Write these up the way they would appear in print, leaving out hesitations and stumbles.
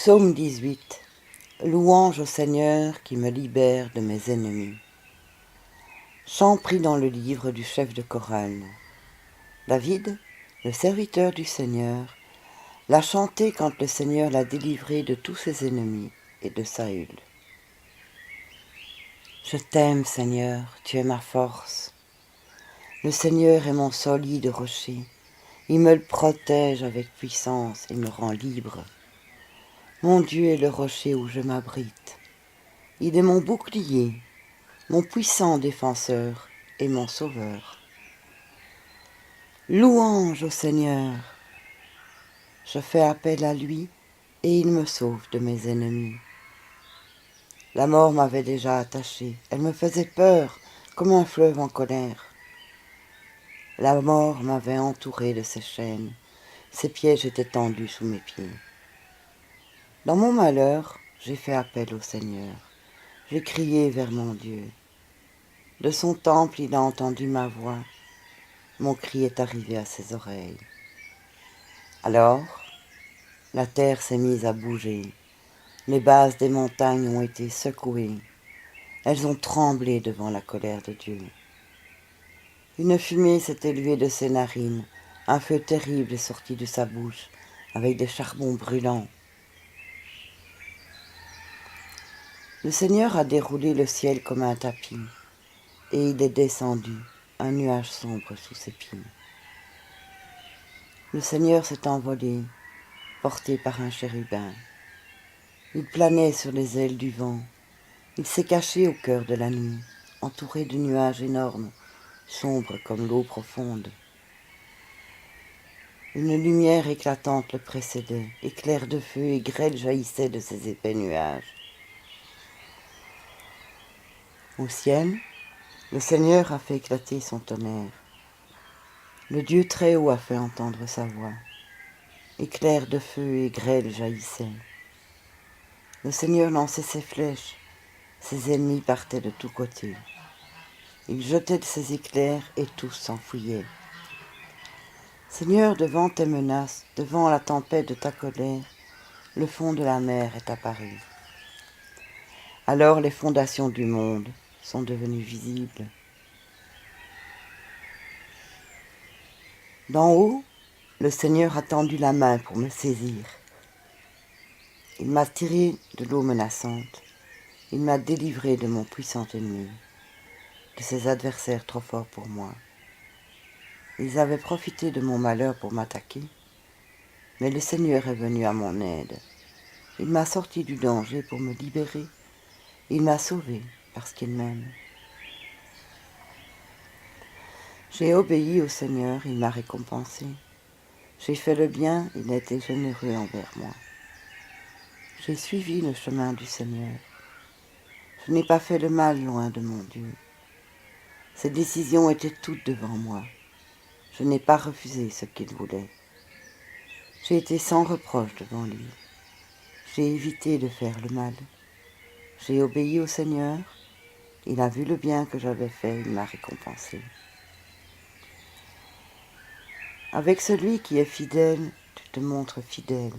Psaume 18. Louange au Seigneur qui me libère de mes ennemis. Chant pris dans le livre du chef de chorale. David, le serviteur du Seigneur, l'a chanté quand le Seigneur l'a délivré de tous ses ennemis et de Saül. Je t'aime, Seigneur, tu es ma force. Le Seigneur est mon solide rocher. Il me le protège avec puissance et me rend libre. Mon Dieu est le rocher où je m'abrite. Il est mon bouclier, mon puissant défenseur et mon sauveur. Louange au Seigneur. Je fais appel à lui et il me sauve de mes ennemis. La mort m'avait déjà attaché, elle me faisait peur comme un fleuve en colère. La mort m'avait entouré de ses chaînes, ses pièges étaient tendus sous mes pieds. Dans mon malheur, j'ai fait appel au Seigneur. J'ai crié vers mon Dieu. De son temple, il a entendu ma voix. Mon cri est arrivé à ses oreilles. Alors, la terre s'est mise à bouger. Les bases des montagnes ont été secouées. Elles ont tremblé devant la colère de Dieu. Une fumée s'est élevée de ses narines. Un feu terrible est sorti de sa bouche, avec des charbons brûlants. Le Seigneur a déroulé le ciel comme un tapis, et il est descendu, un nuage sombre sous ses pieds. Le Seigneur s'est envolé, porté par un chérubin. Il planait sur les ailes du vent. Il s'est caché au cœur de la nuit, entouré de nuages énormes, sombres comme l'eau profonde. Une lumière éclatante le précédait, éclairs de feu et grêle jaillissaient de ces épais nuages. Au ciel, le Seigneur a fait éclater son tonnerre. Le Dieu très haut a fait entendre sa voix. Éclairs de feu et grêle jaillissaient. Le Seigneur lançait ses flèches. Ses ennemis partaient de tous côtés. Il jetait de ses éclairs et tous s'enfuyaient. Seigneur, devant tes menaces, devant la tempête de ta colère, le fond de la mer est apparu. Alors les fondations du monde sont devenues visibles. D'en haut, le Seigneur a tendu la main pour me saisir. Il m'a tiré de l'eau menaçante. Il m'a délivré de mon puissant ennemi, de ses adversaires trop forts pour moi. Ils avaient profité de mon malheur pour m'attaquer, mais le Seigneur est venu à mon aide. Il m'a sorti du danger pour me libérer. Il m'a sauvé parce qu'il m'aime. J'ai obéi au Seigneur, il m'a récompensé. J'ai fait le bien, il a été généreux envers moi. J'ai suivi le chemin du Seigneur. Je n'ai pas fait le mal loin de mon Dieu. Ses décisions étaient toutes devant moi. Je n'ai pas refusé ce qu'il voulait. J'ai été sans reproche devant lui. J'ai évité de faire le mal. J'ai obéi au Seigneur. Il a vu le bien que j'avais fait, il m'a récompensé. Avec celui qui est fidèle, tu te montres fidèle.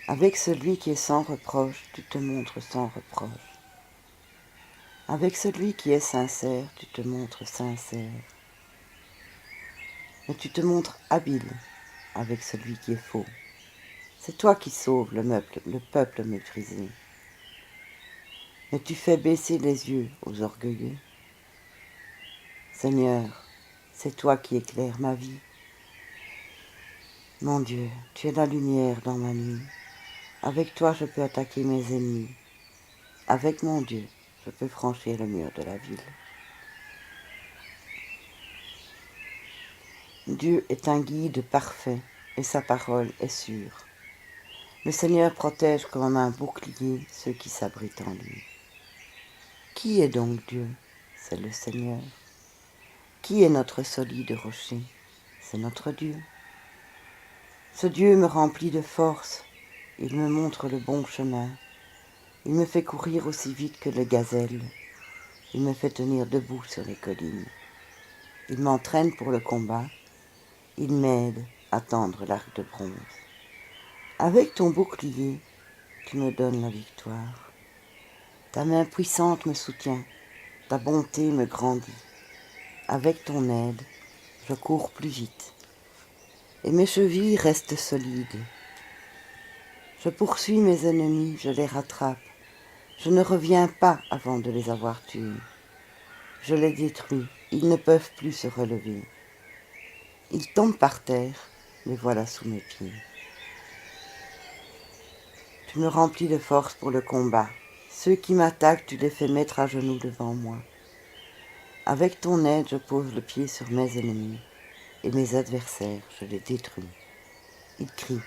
Avec celui qui est sans reproche, tu te montres sans reproche. Avec celui qui est sincère, tu te montres sincère. Mais tu te montres habile avec celui qui est faux. C'est toi qui sauves le peuple méprisé. Mais tu fais baisser les yeux aux orgueilleux. Seigneur, c'est toi qui éclaires ma vie. Mon Dieu, tu es la lumière dans ma nuit. Avec toi, je peux attaquer mes ennemis. Avec mon Dieu, je peux franchir le mur de la ville. Dieu est un guide parfait et sa parole est sûre. Le Seigneur protège comme un bouclier ceux qui s'abritent en lui. Qui est donc Dieu? C'est le Seigneur. Qui est notre solide rocher? C'est notre Dieu. Ce Dieu me remplit de force. Il me montre le bon chemin. Il me fait courir aussi vite que les gazelles. Il me fait tenir debout sur les collines. Il m'entraîne pour le combat. Il m'aide à tendre l'arc de bronze. Avec ton bouclier, tu me donnes la victoire. Ta main puissante me soutient, ta bonté me grandit. Avec ton aide, je cours plus vite, et mes chevilles restent solides. Je poursuis mes ennemis, je les rattrape. Je ne reviens pas avant de les avoir tués. Je les détruis, ils ne peuvent plus se relever. Ils tombent par terre, les voilà sous mes pieds. Tu me remplis de force pour le combat. Ceux qui m'attaquent, tu les fais mettre à genoux devant moi. Avec ton aide, je pose le pied sur mes ennemis, et mes adversaires, je les détruis. Ils crient,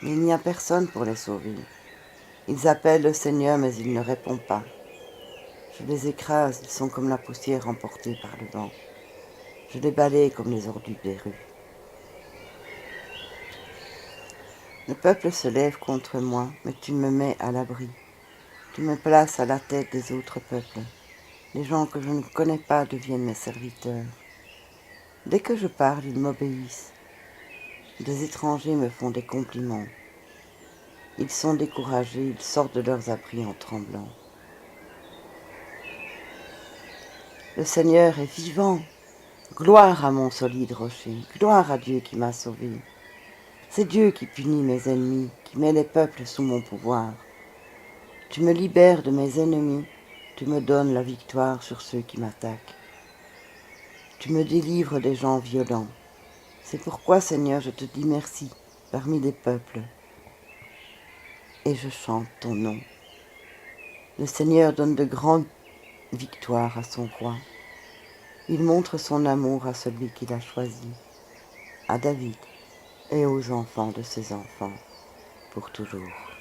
mais il n'y a personne pour les sauver. Ils appellent le Seigneur, mais il ne répond pas. Je les écrase, ils sont comme la poussière emportée par le vent. Je les balaye comme les ordures des rues. Le peuple se lève contre moi, mais tu me mets à l'abri. Tu me places à la tête des autres peuples. Les gens que je ne connais pas deviennent mes serviteurs. Dès que je parle, ils m'obéissent. Des étrangers me font des compliments. Ils sont découragés, ils sortent de leurs abris en tremblant. Le Seigneur est vivant. Gloire à mon solide rocher. Gloire à Dieu qui m'a sauvé. C'est Dieu qui punit mes ennemis, qui met les peuples sous mon pouvoir. Tu me libères de mes ennemis, tu me donnes la victoire sur ceux qui m'attaquent. Tu me délivres des gens violents. C'est pourquoi, Seigneur, je te dis merci parmi les peuples. Et je chante ton nom. Le Seigneur donne de grandes victoires à son roi. Il montre son amour à celui qu'il a choisi, à David et aux enfants de ses enfants, pour toujours.